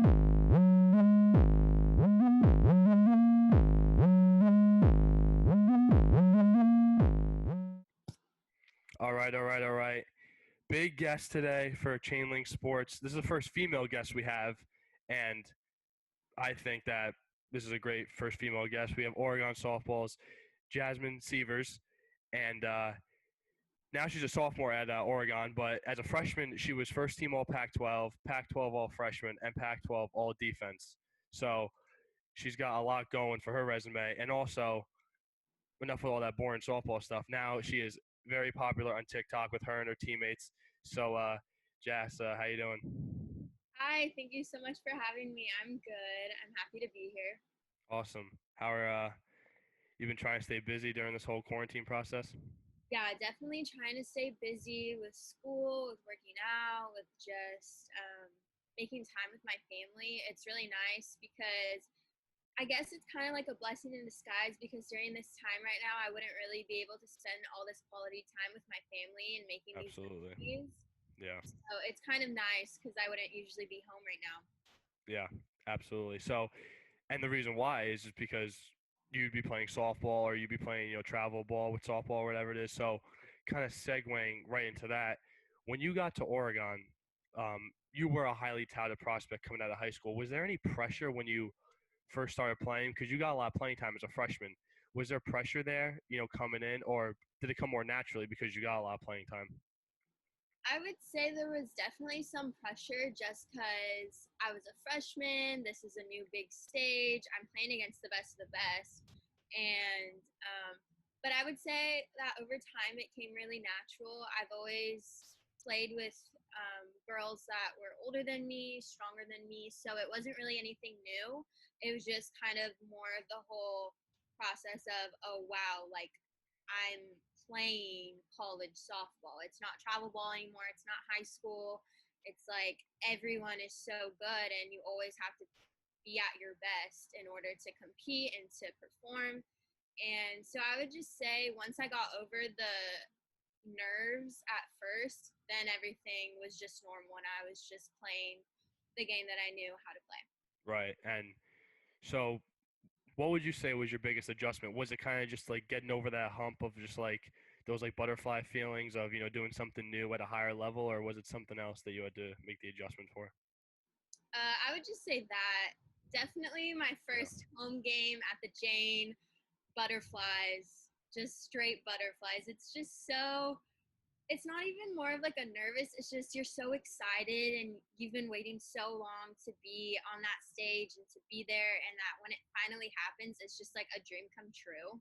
All right, all right, all right. Big guest today for Chainlink Sports. This is the first female guest we have, and I think that this is a great first female guest. We have Oregon softball's Jasmine Sievers, and now she's a sophomore at Oregon. But as a freshman, she was first team All Pac-12, Pac-12 All Freshman, and Pac-12 All Defense. So she's got a lot going for her resume, and also enough with all that boring softball stuff. Now she is very popular on TikTok with her and her teammates. So, Jas, how you doing? Hi, thank you so much for having me. I'm good. I'm happy to be here. Awesome. How are you been trying to stay busy during this whole quarantine process? Yeah, definitely trying to stay busy with school, with working out, with just making time with my family. It's really nice because I guess it's kind of like a blessing in disguise because during this time right now, I wouldn't really be able to spend all this quality time with my family and making these Absolutely. memories. Yeah. So it's kind of nice because I wouldn't usually be home right now. Yeah. Absolutely. So, and the reason why is just because you'd be playing softball or you'd be playing, travel ball with softball or whatever it is. So, kind of segueing right into that, when you got to Oregon, you were a highly touted prospect coming out of high school. Was there any pressure when you first started playing? Because you got a lot of playing time as a freshman. Was there pressure there, coming in, or did it come more naturally because you got a lot of playing time? I would say there was definitely some pressure just because I was a freshman. This is a new big stage. I'm playing against the best of the best. And, but I would say that over time it came really natural. I've always played with girls that were older than me, stronger than me. So it wasn't really anything new. It was just kind of more of the whole process of, oh, wow, like I'm playing college softball. It's not travel ball anymore. It's not high school. It's like everyone is so good, and you always have to be at your best in order to compete and to perform. And so I would just say once I got over the nerves at first, then everything was just normal, and I was just playing the game that I knew how to play. Right. And so, what would you say was your biggest adjustment? Was it kind of just like getting over that hump of just like those like butterfly feelings of, doing something new at a higher level, or was it something else that you had to make the adjustment for? I would just say that definitely my Yeah. first home game at the Jane, butterflies, just straight butterflies. It's just so, it's not even more of like a nervous, it's just you're so excited and you've been waiting so long to be on that stage and to be there. And that when it finally happens, it's just like a dream come true.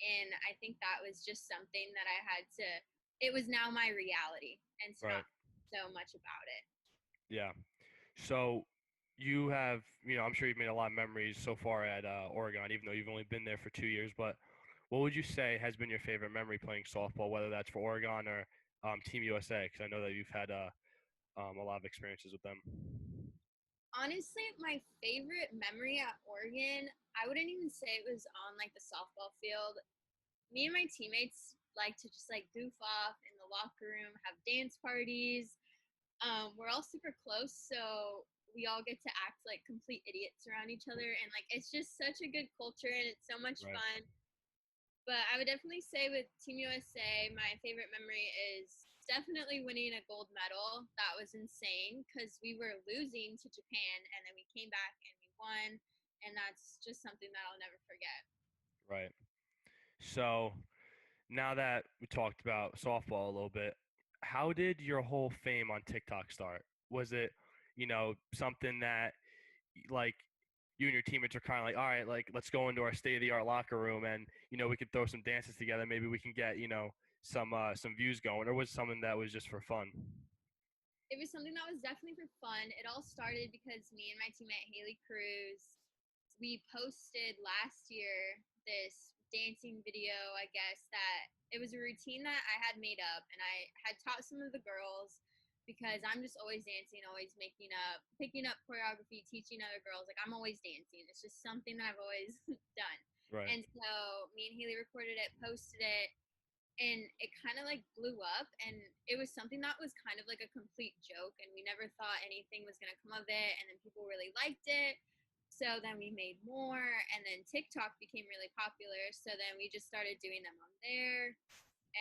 And I think that was just something that I had to, it was now my reality and to Right. not so much about it. Yeah. So you have, I'm sure you've made a lot of memories so far at Oregon, even though you've only been there for 2 years. But what would you say has been your favorite memory playing softball, whether that's for Oregon or Team USA? Because I know that you've had a lot of experiences with them. Honestly, my favorite memory at Oregon, I wouldn't even say it was on like the softball field. Me and my teammates like to just like goof off in the locker room, have dance parties. We're all super close, so we all get to act like complete idiots around each other, and like it's just such a good culture, and it's so much Right. fun. But I would definitely say with Team USA, my favorite memory is definitely winning a gold medal. That was insane because we were losing to Japan, and then we came back and we won, and that's just something that I'll never forget. Right. So now that we talked about softball a little bit, how did your whole fame on TikTok start? Was it, something that like you and your teammates are kind of like, all right, like let's go into our state of the art locker room and we could throw some dances together. Maybe we can get some views going, or was it something that was just for fun? It was something that was definitely for fun. It all started because me and my teammate Haley Cruz, we posted last year this dancing video, I guess, that it was a routine that I had made up, and I had taught some of the girls because I'm just always dancing, always making up, picking up choreography, teaching other girls. Like I'm always dancing. It's just something that I've always done. Right. And so me and Haley recorded it, posted it, and it kind of like blew up, and it was something that was kind of like a complete joke, and we never thought anything was going to come of it, and then people really liked it. So then we made more, and then TikTok became really popular, so then we just started doing them on there,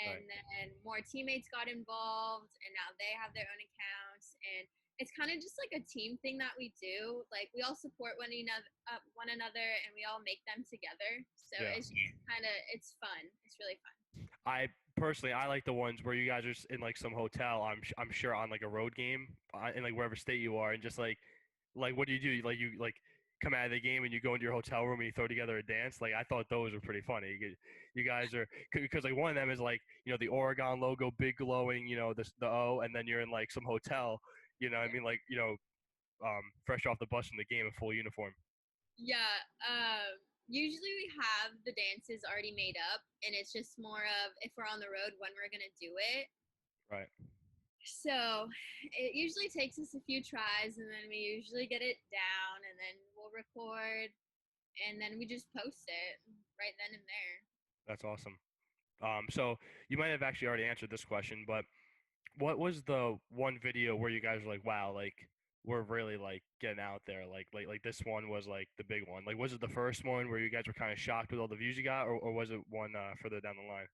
and Right. then more teammates got involved, and now they have their own accounts, and it's kind of just like a team thing that we do. Like we all support one another, and we all make them together. So Yeah. it's just kind of it's fun. It's really fun. I personally I like the ones where you guys are in like some hotel. I'm sure on like a road game in like wherever state you are, and just like what do? You like come out of the game and you go into your hotel room and you throw together a dance. Like I thought those were pretty funny. You guys are because like one of them is like the Oregon logo, big glowing, the O, and then you're in like some hotel. I mean like fresh off the bus in the game in full uniform. Yeah. Usually we have the dances already made up, and it's just more of if we're on the road when we're gonna do it. Right. So it usually takes us a few tries, and then we usually get it down, and then we'll record, and then we just post it right then and there. That's awesome. So you might have actually already answered this question, but what was the one video where you guys were like, wow, like we're really like getting out there, like this one was like the big one. Like, was it the first one where you guys were kind of shocked with all the views you got, or was it one further down the line?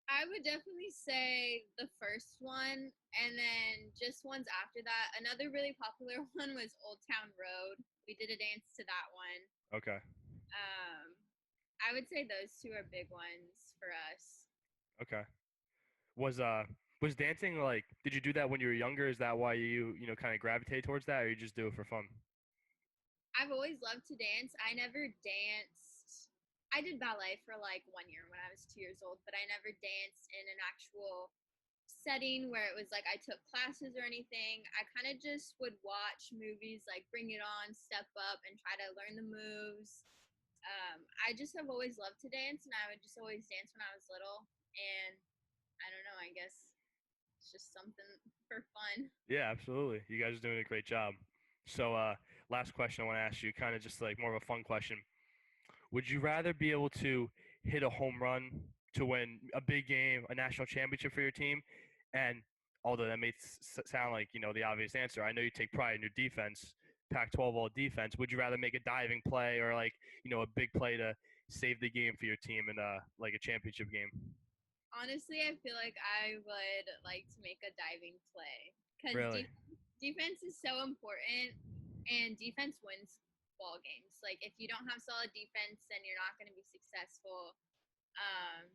I would definitely say the first one, and then just ones after that. Another really popular one was Old Town Road. We did a dance to that one. Okay, Um, I would say those two are big ones for us. okay. Was was dancing like? Did you do that when you were younger? Is that why you kind of gravitate towards that, or you just do it for fun? I've always loved to dance. I never danced. I did ballet for like 1 year when I was 2 years old, but I never danced in an actual setting where it was like I took classes or anything. I kind of just would watch movies like Bring It On, Step Up, and try to learn the moves. I just have always loved to dance, and I would just always dance when I was little. And I don't know, I guess it's just something for fun. Yeah, absolutely. You guys are doing a great job. So, last question I want to ask you, kind of just like more of a fun question. Would you rather be able to hit a home run to win a big game, a national championship for your team? And although that may sound like, the obvious answer, I know you take pride in your defense, Pac-12 all defense. Would you rather make a diving play or like, a big play to save the game for your team in like a championship game? Honestly, I feel like I would like to make a diving play because Really? defense is so important, and defense wins ball games. Like if you don't have solid defense, then you're not going to be successful. Um,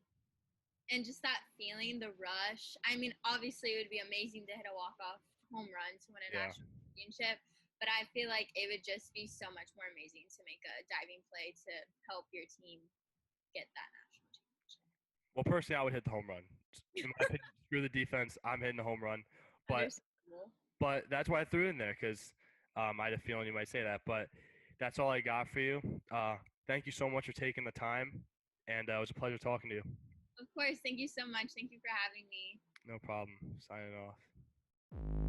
and just that feeling, the rush. I mean, obviously, it would be amazing to hit a walk-off home run to win a Yeah. national championship, but I feel like it would just be so much more amazing to make a diving play to help your team get that national championship. Well, personally, I would hit the home run. In my opinion, screw the defense. I'm hitting the home run. But Understandable. But that's why I threw it in there because I had a feeling you might say that. But that's all I got for you. Thank you so much for taking the time, and it was a pleasure talking to you. Of course. Thank you so much. Thank you for having me. No problem. Signing off.